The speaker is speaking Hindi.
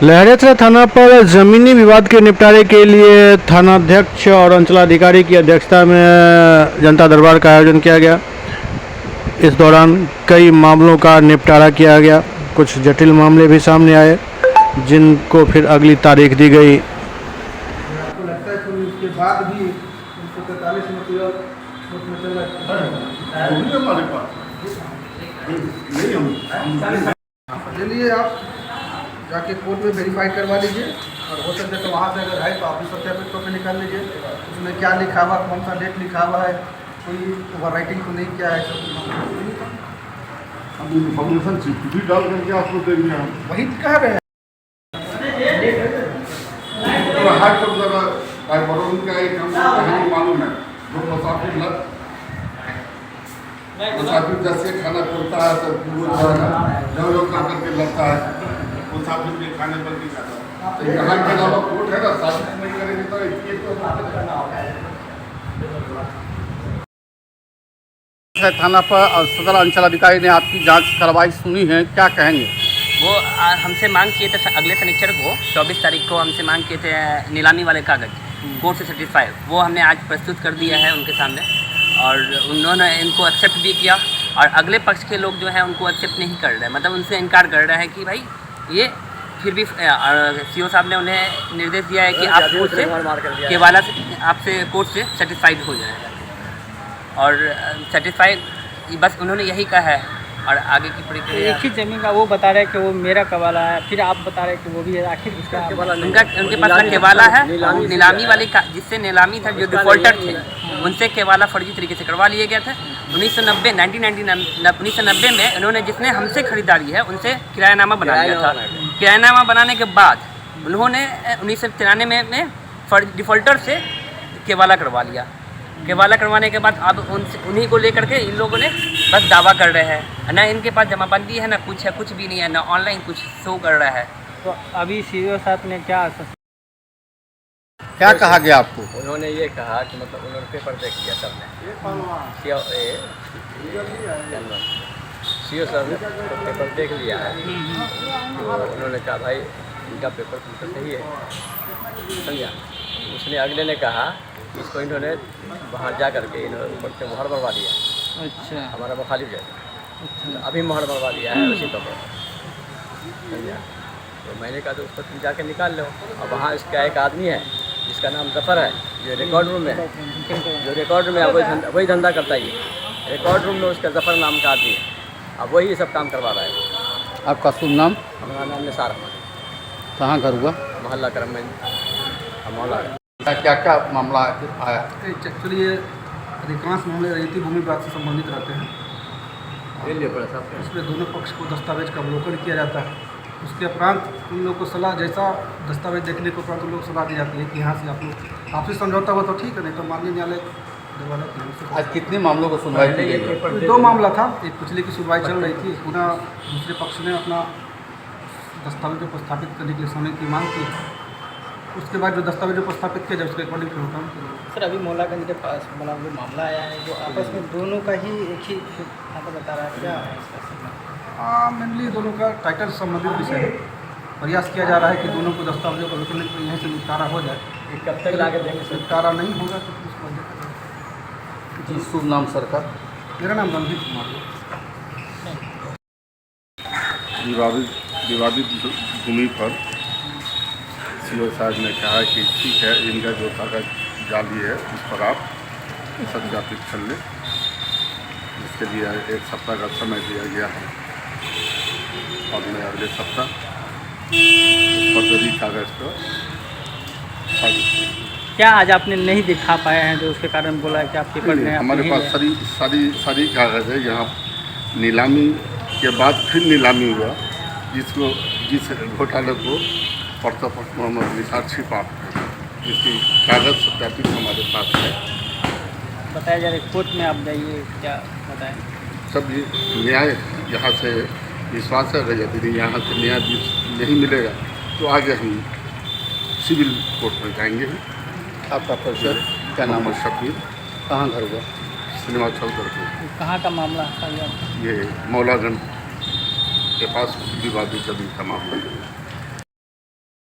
लहरेसरा थाना पर जमीनी विवाद के निपटारे के लिए थानाध्यक्ष और अंचलाधिकारी की अध्यक्षता में जनता दरबार का आयोजन किया गया। इस दौरान कई मामलों का निपटारा किया गया। कुछ जटिल मामले भी सामने आए जिनको फिर अगली तारीख दी गई। आपको लगता है कि उसके बाद भी 143 मतलब कोर्ट में चल रहा है। चलिए आप जाके कोर्ट में वेरीफाई करवा लीजिए और हो सके तो वहाँ से अगर है तो आप भी सत्यापित करके निकाल लीजिए उसमें क्या लिखा हुआ, कौन सा डेट लिखा हुआ है, कोई ओवर राइटिंग तो नहीं किया है। सब इन्फॉर्मेशन भी डाल करके आपको देंगे हम। वही कह रहे हैं। हार्ट सब जगह का एक हमको मालूम है जो मुसाफिर जैसे खाना खोलता है तो जो काम करके लगता है मुसाफिर के खाने पर नहीं खाता। तो यहाँ के अलावा कोर्ट है ना, साबित नहीं करेंगे तो थाना पर और सदर अंचलाधिकारी ने आपकी जांच कार्रवाई सुनी है, क्या कहेंगे? वो हमसे मांग किए थे अगले शनिचर को 24 तारीख को हमसे मांग किए थे नीलामी वाले कागज़ कोर्ट से सर्टिफाई। वो हमने आज प्रस्तुत कर दिया है उनके सामने और उन्होंने इनको एक्सेप्ट भी किया। और अगले पक्ष के लोग जो हैं उनको एक्सेप्ट नहीं कर रहे हैं, मतलब उनसे इनकार कर रहे हैं कि भाई ये फिर भी सीओ साहब ने उन्हें निर्देश दिया है कि आप कोर्ट से केवाला से आपसे कोर्ट से सर्टिफाइड हो जाए और सर्टिफाइड बस उन्होंने यही कहा है। और आगे की प्रक्रिया एक ही ज़मीन का वो बता रहे हैं कि वो मेरा कवाला है, फिर आप बता रहे हैं कि वो भी है। आखिर उसका उनके पास ना केवाला है, नीलामी वाले का जिससे नीलामी था जो डिफॉल्टर थे उनसे केवाला फर्जी तरीके से करवा लिए गए थे। 1990 में उन्होंने जिसने हमसे खरीदारी है उनसे किरायानामा बना लिया था। किरायानामा बनाने के बाद उन्होंने 1993 में डिफॉल्टर से केवाला करवा लिया। केवाला करवाने के बाद अब उन्हीं को लेकर के इन लोगों ने बस दावा कर रहे हैं। ना इनके पास जमाबंदी है, ना कुछ है, कुछ भी नहीं है, ना ऑनलाइन कुछ शो कर रहा है। तो अभी सीओ साहब ने क्या कहा गया आपको? उन्होंने ये कहा कि मतलब उन्होंने पेपर देख लिया सबने, सीओ साहब ने पेपर देख लिया है। तो उन्होंने कहा भाई इनका पेपर तो सही है, समझा। उसने अगले ने कहा इसको इन्होंने वहाँ जा करके इन्होंने ऊपर से मोहर मरवा दिया। अच्छा, हमारा वो खाली जाएगा। अच्छा, अभी मोहर मरवा दिया है उसी पर, समझा। तो मैंने कहा तो उसको तुम जाके निकाल लो। और वहाँ इसका एक आदमी है जिसका नाम जफर है, जो रिकॉर्ड रूम में जो रिकॉर्ड रूम में वही धंधा करता ही है। रिकॉर्ड रूम में उसका जफर नाम का आदमी है, अब वही ये सब काम करवा रहा है। आपका शुभ नाम? हमारा नाम निसार अहमद। कहाँ घर हुआ? मोहल्ला करमगंज मौला। क्या क्या मामला आया? एक्चुअली ये अधिकांश मामले रेती भूमि विवाद से संबंधित रहते हैं। इसमें दोनों पक्ष को दस्तावेज का अवलोकन किया जाता है। उसके उपरांत उन लोग को सलाह, जैसा दस्तावेज देखने के उपरांत उन लोग को सलाह दी जाती है कि यहाँ से आप लोग आपसी समझौता हुआ तो ठीक है, नहीं तो माननीय न्यायालय। आज कितने मामलों को सुनवाई की गई? 2 मामला था। एक पिछले की सुनवाई चल रही थी, पुनः दूसरे पक्ष ने अपना दस्तावेजों को स्थापित करने के लिए समय की मांग की। उसके बाद जो दस्तावेजों को स्थापित किया जाए उसके अकॉर्डिंग फिर होता है। सर अभी मौलागंज के पास मतलब जो मामला आया है जो आपस में दोनों का ही एक ही यहाँ पर बता रहा है, क्या है इसका? मेनली दोनों का टाइटल संबंधित विषय है। प्रयास किया जा रहा है कि दोनों को दस्तावेजों को रोकने के लिए यहीं से निपटारा हो जाए। कब तक ला के देंगे? निपटारा नहीं होगा तो फिर उसको देखा जाएगा। जी, शुभ नाम सर का? मेरा नाम रणजीत कुमार है। विवादित भूमि पर सीओ साहब ने कहा कि ठीक है, इनका जो कागज जाली है उस पर आप सत्यापित कर लें। इसके लिए 1 सप्ताह का समय दिया गया है और मैं अगले सप्ताह फर्जरी कागज को क्या आज आपने नहीं दिखा पाए हैं जो उसके कारण बोला है कि आप पेपर में हमारे पास सारी कागज है। यहाँ नीलामी के बाद फिर नीलामी हुआ जिस घोटाले को पर्दाफाश मोहम्मद निसार छिपा, जिसकी कागज सत्यापित हमारे पास है। बताया जा रहा है कोर्ट में आप जाइए, क्या बताएं? सब न्याय यहाँ से विश्वास है। यदि यहाँ से न्याय नहीं मिलेगा तो आगे हम सिविल कोर्ट में जाएंगे। आपका परिचय? क्या नाम है? शकील। कहाँ घर हुआ? सिनेमा चौक पर। कहाँ का मामला था ये मौलागंज के पास विवादित जमीन का मामला है।